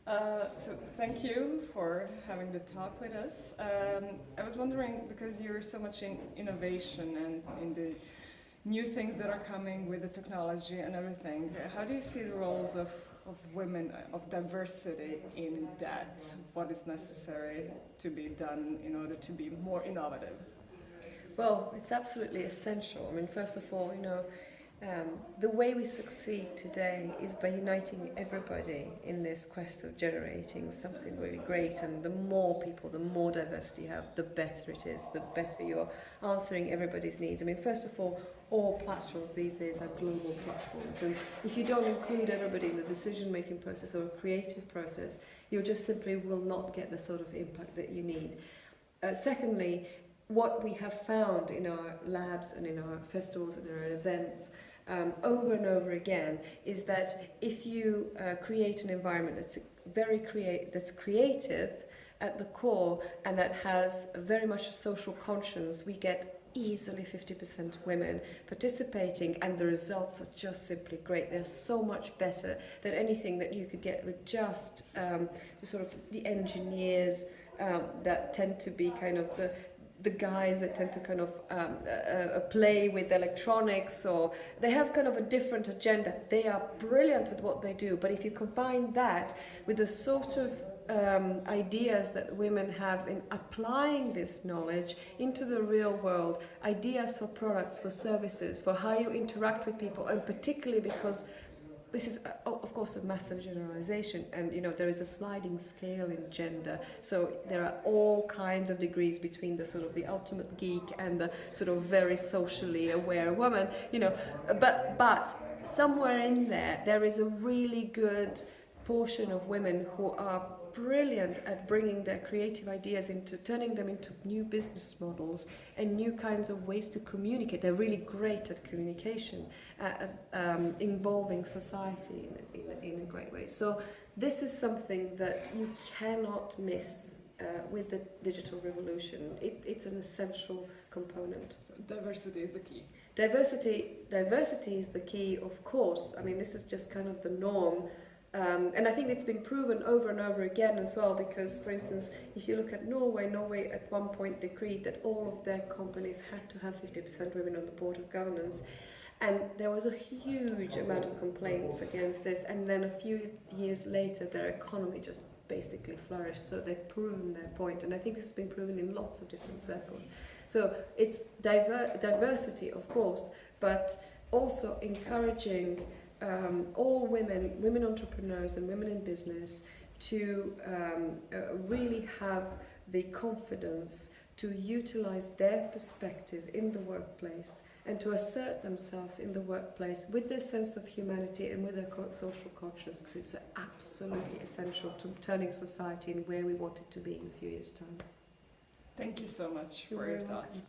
So thank you for having the talk with us. I was wondering, because you're so much in innovation and in the new things that are coming with the technology and everything, how do you see the roles of women, of diversity in that? What is necessary to be done in order to be more innovative? Well, it's absolutely essential. I mean, first of all, the way we succeed today is by uniting everybody in this quest of generating something really great. And the more people, the more diversity you have, the better it is, the better you're answering everybody's needs. I mean, first of all platforms these days are global platforms. And if you don't include everybody in the decision-making process or a creative process, you just simply will not get the sort of impact that you need. Secondly, what we have found in our labs and in our festivals and our events over and over again is that if you create an environment that's that's creative at the core and that has very much a social conscience, we get easily 50% women participating, and the results are just simply great. They're so much better than anything that you could get with just sort of the engineers that tend to be kind of the guys that tend to kind of play with electronics, or they have kind of a different agenda. They are brilliant at what they do, but if you combine that with the sort of ideas that women have in applying this knowledge into the real world, ideas for products, for services, for how you interact with people, and particularly because this is, of course, a massive generalization, and there is a sliding scale in gender. So there are all kinds of degrees between the sort of the ultimate geek and the sort of very socially aware woman. But somewhere in there is a really good portion of women who are brilliant at bringing their creative ideas turning them into new business models and new kinds of ways to communicate. They're really great at communication, involving society in a great way. So this is something that you cannot miss with the digital revolution. It's an essential component. So diversity is the key. Diversity is the key, of course. I mean, this is just kind of the norm. And I think it's been proven over and over again as well, because, for instance, if you look at Norway at one point decreed that all of their companies had to have 50% women on the board of governance. And there was a huge amount of complaints against this. And then a few years later, their economy just basically flourished. So they've proven their point. And I think this has been proven in lots of different circles. So it's diversity, of course, but also encouraging all women entrepreneurs and women in business to really have the confidence to utilize their perspective in the workplace and to assert themselves in the workplace with their sense of humanity and with their social conscience, because it's absolutely essential to turning society in where we want it to be in a few years' time. Thank you so much for your thoughts.